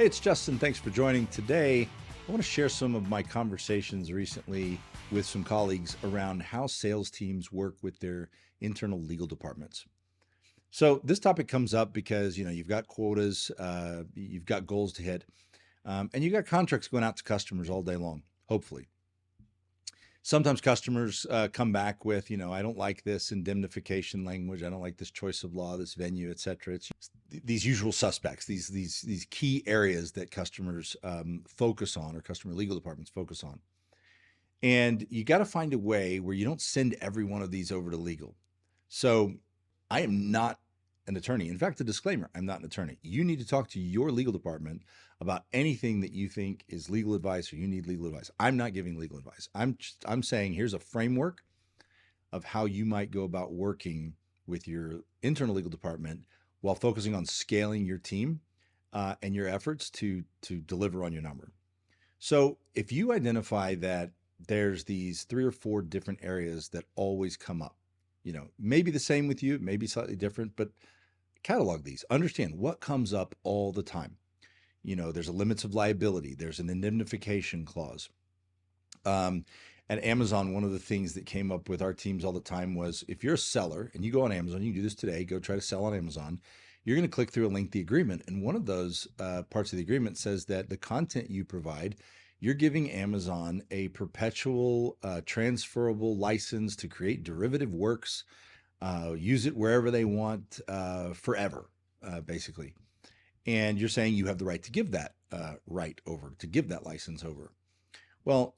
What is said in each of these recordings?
it's Justin. Thanks for joining. Today, I want to share some of my conversations recently with some colleagues around how sales teams work with their internal legal departments. So this topic comes up because you've got quotas, you've got goals to hit, and you've got contracts going out to customers all day long. Hopefully, sometimes customers come back with, I don't like this indemnification language, I don't like this choice of law, this venue, et cetera. It's these usual suspects, these key areas that customers focus on, or customer legal departments focus on. And you got to find a way where you don't send every one of these over to legal. So I am not an attorney. In fact, a disclaimer, I'm not an attorney. You need to talk to your legal department about anything that you think is legal advice or you need legal advice. I'm not giving legal advice. I'm saying here's a framework of how you might go about working with your internal legal department while focusing on scaling your team and your efforts to deliver on your number. So if you identify that there's these 3 or 4 different areas that always come up, maybe the same with you, maybe slightly different, but catalog these, understand what comes up all the time. There's a limits of liability, there's an indemnification clause. At Amazon, one of the things that came up with our teams all the time was, if you're a seller and you go on Amazon, you can do this today, go try to sell on Amazon, you're going to click through a lengthy agreement. And one of those parts of the agreement says that the content you provide, you're giving Amazon a perpetual transferable license to create derivative works, use it wherever they want forever, basically. And you're saying you have the right to give that to give that license over. Well,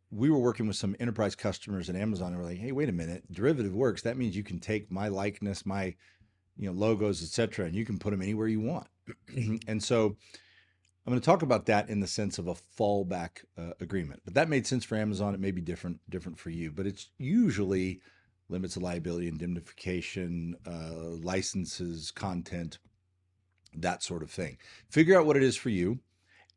we were working with some enterprise customers at Amazon and we're like, hey, wait a minute, derivative works, that means you can take my likeness, my logos, etc., and you can put them anywhere you want. And so I'm going to talk about that in the sense of a fallback agreement. But that made sense for Amazon. It may be different for you, but it's usually limits of liability, indemnification, licenses, content, that sort of thing. Figure out what it is for you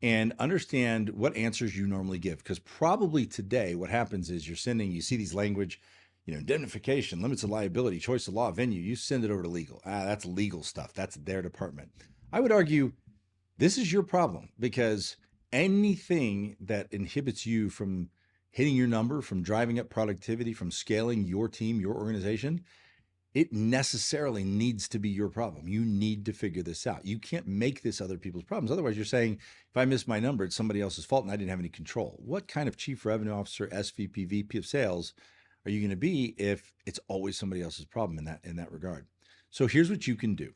and understand what answers you normally give. Because probably today what happens is you see these language, indemnification, limits of liability, choice of law, venue, you send it over to legal. That's legal stuff. That's their department. I would argue this is your problem, because anything that inhibits you from hitting your number, from driving up productivity, from scaling your team, your organization, it necessarily needs to be your problem. You need to figure this out. You can't make this other people's problems. Otherwise, you're saying, if I miss my number, it's somebody else's fault and I didn't have any control. What kind of chief revenue officer, SVP, VP of sales are you going to be if it's always somebody else's problem in that regard? So here's what you can do.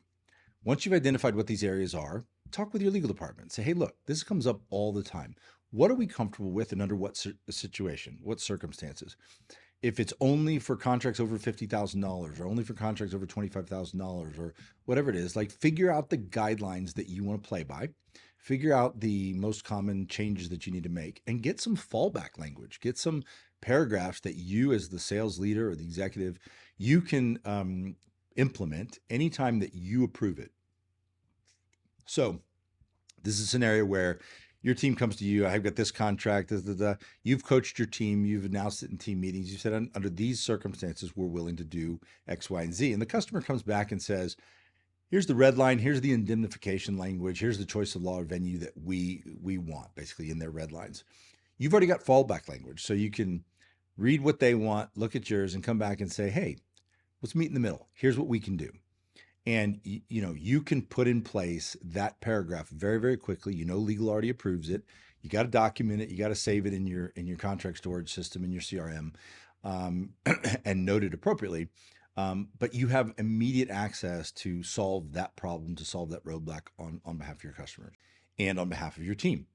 Once you've identified what these areas are, talk with your legal department. Say, hey, look, this comes up all the time. What are we comfortable with and under what situation, what circumstances? If it's only for contracts over $50,000 or only for contracts over $25,000 or whatever it is, figure out the guidelines that you want to play by, figure out the most common changes that you need to make, and get some fallback language, get some paragraphs that you as the sales leader or the executive, you can implement anytime that you approve it. So this is a scenario where your team comes to you, I've got this contract, you've coached your team, you've announced it in team meetings, you said under these circumstances, we're willing to do X, Y, and Z. And the customer comes back and says, here's the red line, here's the indemnification language, here's the choice of law or venue that we want, basically in their red lines. You've already got fallback language, so you can read what they want, look at yours, and come back and say, hey, let's meet in the middle. Here's what we can do. And you can put in place that paragraph very, very quickly. Legal already approves it. You got to document it. You got to save it in your contract storage system, in your CRM, and note it appropriately. But you have immediate access to solve that problem, to solve that roadblock on behalf of your customers and on behalf of your team.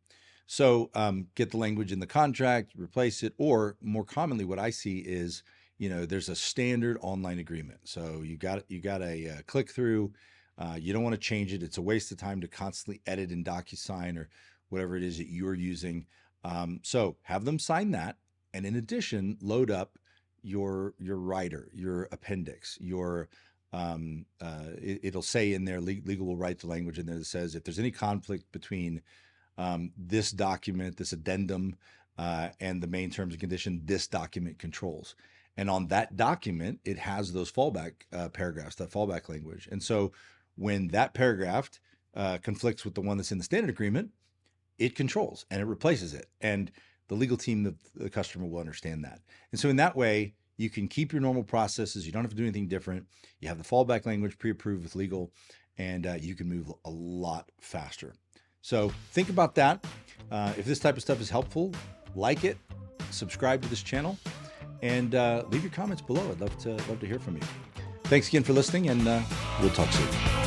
So get the language in the contract, replace it, or more commonly, what I see is, there's a standard online agreement. So you got a click through. You don't want to change it. It's a waste of time to constantly edit in DocuSign or whatever it is that you're using. So have them sign that. And in addition, load up your rider, your appendix, it'll say in there, legal will write the language in there that says, if there's any conflict between this document, this addendum, and the main terms and condition, this document controls. And on that document, it has those fallback paragraphs, that fallback language. And so when that paragraph conflicts with the one that's in the standard agreement, it controls and it replaces it. And the legal team, the customer will understand that. And so in that way, you can keep your normal processes. You don't have to do anything different. You have the fallback language pre-approved with legal, and you can move a lot faster. So think about that. If this type of stuff is helpful, like it, subscribe to this channel, and leave your comments below. I'd love to hear from you. Thanks again for listening, and we'll talk soon.